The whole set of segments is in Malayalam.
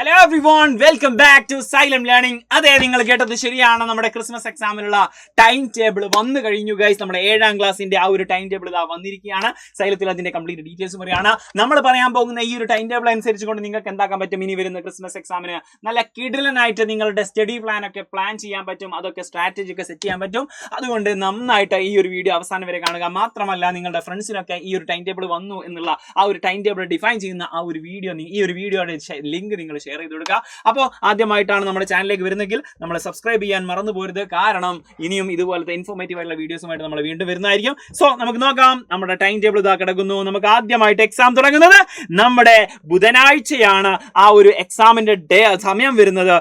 Hello everyone, welcome back to Xylem learning. അതെ, നിങ്ങൾ കേട്ടത് ശരിയാണ്. നമ്മുടെ ക്രിസ്മസ് എക്സാമിനുള്ള ടൈം ടേബിൾ വന്നു കഴിഞ്ഞു ഗൈസ്. നമ്മുടെ 7ാം ക്ലാസ്സിന്റെ ആ ഒരു ടൈം ടേബിൾ ഇതാ വന്നിരിക്കുകയാണ്. സൈലത്തിൽ അതിന്റെ കംപ്ലീറ്റ് ഡീറ്റെയിൽസ് പറയാണ്. നമ്മൾ പറയാൻ പോകുന്ന ഈ ഒരു ടൈം ടേബിൾ അനുസരിച്ചുകൊണ്ട് നിങ്ങൾക്ക് എന്താക്കാൻ പറ്റും, ഇനി വരുന്ന ക്രിസ്മസ് എക്സാമിന് നല്ല കിടിലനായിട്ട് നിങ്ങളുടെ സ്റ്റഡി പ്ലാൻ ഒക്കെ പ്ലാൻ ചെയ്യാൻ പറ്റും. അതൊക്കെ സ്ട്രാറ്റജി ഒക്കെ സെറ്റ് ചെയ്യാൻ പറ്റും. അതുകൊണ്ട് നന്നായിട്ട് ഈ ഒരു വീഡിയോ അവസാനം വരെ കാണുക. മാത്രമല്ല, നിങ്ങളുടെ ഫ്രണ്ട്സിനൊക്കെ ഈ ഒരു ടൈം ടേബിൾ വന്നു എന്നുള്ള ആ ഒരു ടൈം ടേബിൾ ഡിഫൈൻ ചെയ്യുന്ന ആ ഒരു വീഡിയോ, ഈ ഒരു വീഡിയോയുടെ ലിങ്ക് നിങ്ങൾ ഷെയർ ചെയ്ത് കൊടുക്കുക. അപ്പോൾ ആദ്യമായിട്ടാണ് നമ്മുടെ ചാനലിലേക്ക് വരുന്നെങ്കിൽ നമ്മൾ സബ്സ്ക്രൈബ് ചെയ്യാൻ മറന്നു പോരുത്. കാരണം ഇനിയും ഇതുപോലത്തെ ഇൻഫോർമേറ്റീവ് ആയിട്ടുള്ള വീഡിയോസുമായിട്ട് നമ്മൾ വീണ്ടും വരുന്നതായിരിക്കും. സോ നമുക്ക് നോക്കാം. നമ്മുടെ ടൈം ടേബിൾ ഇതാ കിടക്കുന്നു. നമുക്ക് ആദ്യമായിട്ട് എക്സാം തുടങ്ങുന്നത് നമ്മുടെ ബുധനാഴ്ചയാണ്. ആ ഒരു എക്സാമിന്റെ സമയം വരുന്നത്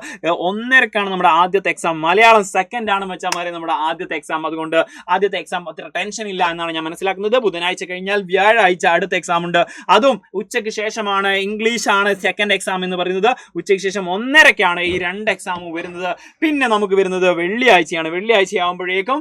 1:30ക്കാണ് നമ്മുടെ ആദ്യത്തെ എക്സാം. മലയാളം സെക്കൻഡ് ആണ് വെച്ചാൽ നമ്മുടെ ആദ്യത്തെ എക്സാം. അതുകൊണ്ട് ആദ്യത്തെ എക്സാം അത്ര ടെൻഷൻ ഇല്ല എന്നാണ് ഞാൻ മനസ്സിലാക്കുന്നത്. ബുധനാഴ്ച കഴിഞ്ഞാൽ വ്യാഴാഴ്ച അടുത്ത എക്സാം ഉണ്ട്. അതും ഉച്ചയ്ക്ക് ശേഷമാണ്. ഇംഗ്ലീഷ് ആണ് സെക്കൻഡ് എക്സാം എന്ന് പറയുന്നത്. ഉച്ചയ്ക്ക് ശേഷം 1:30ക്കാണ് ഈ 2 എക്സാമും വരുന്നത്. പിന്നെ നമുക്ക് വരുന്നത് വെള്ളിയാഴ്ചയാണ്. വെള്ളിയാഴ്ച ആകുമ്പോഴേക്കും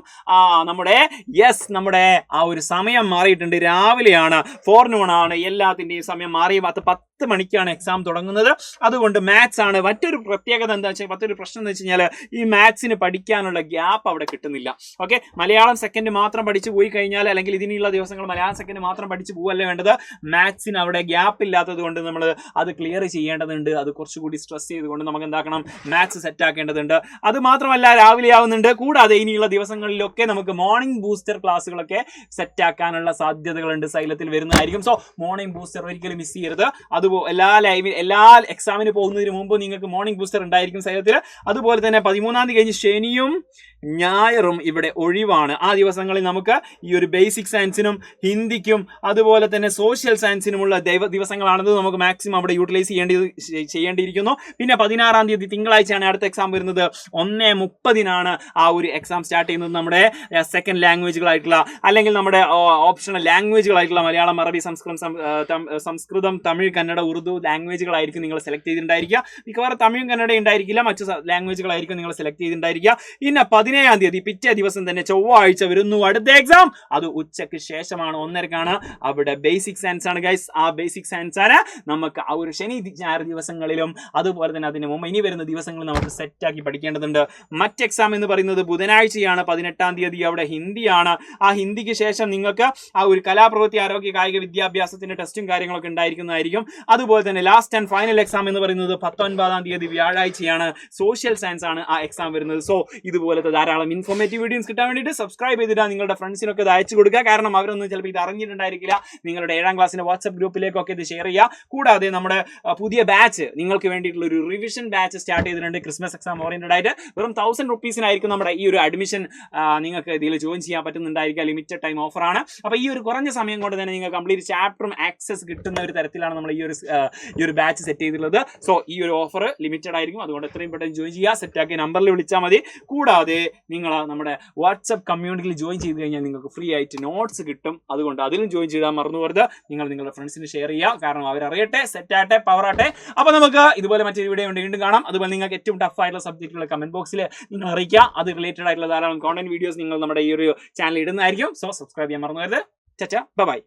നമ്മുടെ ആ ഒരു സമയം മാറിയിട്ടുണ്ട്. രാവിലെയാണ്, ഫോർനൂൺ ആണ്. എല്ലാത്തിന്റെയും സമയം മാറി. 10 മണിക്കാണ് എക്സാം തുടങ്ങുന്നത്. അതുകൊണ്ട് മാത്സ് ആണ്. മറ്റൊരു പ്രത്യേകത എന്താ വെച്ചാൽ, മറ്റൊരു പ്രശ്നം എന്ന് വെച്ച് കഴിഞ്ഞാൽ ഈ മാത്സിന് പഠിക്കാനുള്ള ഗ്യാപ്പ് അവിടെ കിട്ടുന്നില്ല. ഓക്കെ, മലയാളം സെക്കൻഡ് മാത്രം പഠിച്ചു പോയി കഴിഞ്ഞാൽ, അല്ലെങ്കിൽ ഇതിനുള്ള ദിവസങ്ങൾ മലയാളം സെക്കൻഡ് മാത്രം പഠിച്ചു പോവല്ലേ വേണ്ടത്. മാത്സിന് അവിടെ ഗ്യാപ്പ് ഇല്ലാത്തത് കൊണ്ട് നമ്മൾ അത് ക്ലിയർ ചെയ്യേണ്ടതുണ്ട്. അത് കുറച്ചുകൂടി സ്ട്രെസ് ചെയ്തുകൊണ്ട് നമുക്ക് എന്താക്കണം, മാത്സ് സെറ്റ് ആക്കേണ്ടതുണ്ട്. അത് മാത്രമല്ല, രാവിലെ ആവുന്നുണ്ട്. കൂടാതെ ഇനിയുള്ള ദിവസങ്ങളിലൊക്കെ നമുക്ക് മോർണിംഗ് ബൂസ്റ്റർ ക്ലാസ്സുകളൊക്കെ സെറ്റ് ആക്കാനുള്ള സാധ്യതകളുണ്ട്. സൈലത്തിൽ വരുന്നതായിരിക്കും. സോ മോർണിംഗ് ബൂസ്റ്റർ ഒരിക്കലും മിസ് ചെയ്യരുത്. എല്ലാ എക്സാമിന് പോകുന്നതിന് മുമ്പ് നിങ്ങൾക്ക് മോർണിംഗ് ബൂസ്റ്റർ ഉണ്ടായിരിക്കും സൈലത്തിൽ. അതുപോലെ തന്നെ 13ാം തീയതി കഴിഞ്ഞ് ശനിയും ഞായറും ഇവിടെ ഒഴിവാണ്. ആ ദിവസങ്ങളിൽ നമുക്ക് ഈ ഒരു ബേസിക് സയൻസിനും ഹിന്ദിക്കും അതുപോലെ തന്നെ സോഷ്യൽ സയൻസിനുമുള്ള ദിവസങ്ങളാണത്. നമുക്ക് മാക്സിമം അവിടെ യൂട്ടിലൈസ് ചെയ്യേണ്ടിയിരിക്കുന്നു. പിന്നെ 16ാം തീയതി തിങ്കളാഴ്ചയാണ് അടുത്ത എക്സാം വരുന്നത്. 1:30 ആ ഒരു എക്സാം സ്റ്റാർട്ട് ചെയ്യുന്നത്. നമ്മുടെ സെക്കൻഡ് ലാംഗ്വേജുകളായിട്ടുള്ള, അല്ലെങ്കിൽ നമ്മുടെ ഓപ്ഷണൽ ലാംഗ്വേജുകളായിട്ടുള്ള മലയാളം, അറബി, സംസ്കൃതം, തമിഴ്, കന്നഡ, ഉറുദു ലാംഗ്വേജുകളായിരിക്കും നിങ്ങൾ സെലക്ട് ചെയ്തിട്ടുണ്ടായിരിക്കുക. മിക്കവാറും തമിഴും കന്നഡ ഉണ്ടായിരിക്കില്ല, മറ്റു ലാംഗ്വേജുകളായിരിക്കും നിങ്ങൾ സെലക്ട് ചെയ്തിട്ടുണ്ടായിരിക്കുക. പിന്നെ 17ാം തീയതി പിറ്റേ ദിവസം തന്നെ ചൊവ്വാഴ്ച വരുന്നു അടുത്ത എക്സാം. അത് ഉച്ചയ്ക്ക് ശേഷമാണ്. 1:30ക്കാണ്. അവിടെ ബേസിക് സയൻസ് ആണ് ഗൈസ്. ആ ബേസിക് സയൻസ് ആണ് നമുക്ക് ആ ഒരു ശനി ഞായർ ദിവസങ്ങളിലും അതുപോലെ തന്നെ അതിന് മുമ്പ് ഇനി വരുന്ന ദിവസങ്ങളിൽ നമുക്ക് സെറ്റാക്കി പഠിക്കേണ്ടതുണ്ട്. മറ്റ് എക്സാം എന്ന് പറയുന്നത് ബുധനാഴ്ചയാണ്. 18ാം തീയതി അവിടെ ഹിന്ദിയാണ്. ആ ഹിന്ദിക്ക് ശേഷം നിങ്ങൾക്ക് ആ ഒരു കലാപ്രവൃത്തി, ആരോഗ്യ, കായിക, വിദ്യാഭ്യാസത്തിന്റെ ടെസ്റ്റും കാര്യങ്ങളൊക്കെ ഉണ്ടായിരിക്കുന്നതായിരിക്കും. അതുപോലെ തന്നെ ലാസ്റ്റ് ആൻഡ് ഫൈനൽ എക്സാം എന്ന് പറയുന്നത് 19ാം തീയതി വ്യാഴാഴ്ചയാണ്. സോഷ്യൽ സയൻസ് ആണ് ആ എക്സാം വരുന്നത്. സോ ഇതുപോലത്തെ ധാരാളം ഇൻഫോർമേറ്റീവ് വീഡിയോസ് കിട്ടാൻ വേണ്ടിയിട്ട് സബ്സ്ക്രൈബ് ചെയ്തിട്ട് നിങ്ങളുടെ ഫ്രണ്ട്സിനൊക്കെ ഇത് അയച്ചു കൊടുക്കുക. കാരണം അവരൊന്നും ചിലപ്പോൾ ഇത് അറിഞ്ഞിട്ടുണ്ടായിരിക്കില്ല. നിങ്ങളുടെ 7ാം ക്ലാസ്സിന്റെ വാട്സ്ആപ്പ് ഗ്രൂപ്പിലേക്കൊക്കെ ഇത് ഷെയർ ചെയ്യുക. കൂടാതെ നമ്മുടെ പുതിയ ബാച്ച്, നിങ്ങൾക്ക് വേണ്ടിയിട്ടുള്ള ഒരു റിവിഷൻ ബാച്ച് സ്റ്റാർട്ട് ചെയ്തിട്ടുണ്ട്. ക്രിസ്മസ് എക്സാം ഓറിയന്റഡ് ആയിട്ട് വെറും 1000 റുപ്പീസിനായിരിക്കും നമ്മുടെ ഈ ഒരു അഡ്മിഷൻ. നിങ്ങൾക്ക് ഇതിൽ ജോയിൻ ചെയ്യാൻ പറ്റുന്നുണ്ടായിരിക്കുക. ലിമിറ്റഡ് ടൈം ഓഫറാണ്. അപ്പോൾ ഈ ഒരു കുറഞ്ഞ സമയം കൊണ്ട് തന്നെ നിങ്ങൾക്ക് കംപ്ലീറ്റ് ചാപ്റ്ററും ആക്സസ് കിട്ടുന്ന ഒരു തരത്തിലാണ് നമ്മൾ ഈ ഒരു ബാച്ച് സെറ്റ് ചെയ്തിട്ടുള്ളത്. സോ ഈ ഒരു ഓഫർ ലിമിറ്റഡ് ആയിരിക്കും. അതുകൊണ്ട് എത്രയും പെട്ടെന്ന് ജോയിൻ ചെയ്യുക. സെറ്റാക്കി നമ്പറിൽ വിളിച്ചാൽ മതി. കൂടാതെ നിങ്ങൾ നമ്മുടെ വാട്സ്ആപ്പ് കമ്മ്യൂണിറ്റിയിൽ ജോയിൻ ചെയ്ത് കഴിഞ്ഞാൽ നിങ്ങൾക്ക് ഫ്രീ ആയിട്ട് നോട്ട്സ് കിട്ടും. അതുകൊണ്ട് അതിലും ജോയിൻ ചെയ്താൽ മറന്നു പോകരുത്. നിങ്ങൾ നിങ്ങളുടെ ഫ്രണ്ട്സിന് ഷെയർ ചെയ്യുക. കാരണം അവരറിയട്ടെ, സെറ്റ് ആട്ടെ, പവർ ആട്ടെ. അപ്പോൾ നമുക്ക് ഇതുപോലെ മറ്റൊരു വീഡിയോ വീണ്ടും കാണാം. അതുപോലെ നിങ്ങൾക്ക് ഏറ്റവും ടഫ് ആയിട്ടുള്ള സബ്ജക്റ്റുള്ള കമന്റ് ബോക്സിൽ നിങ്ങൾ അറിയിക്കുക. അത് റിലേറ്റഡ് ആയിട്ടുള്ള ധാരാളം കോണ്ടന്റ് വീഡിയോസ് നിങ്ങൾ നമ്മുടെ ഈ ഒരു ചാനൽ ഇടുന്നതായിരിക്കും. സോ സബ്സ്ക്രൈബ് ചെയ്യാൻ മറന്നു പോകരുത്. ബൈ.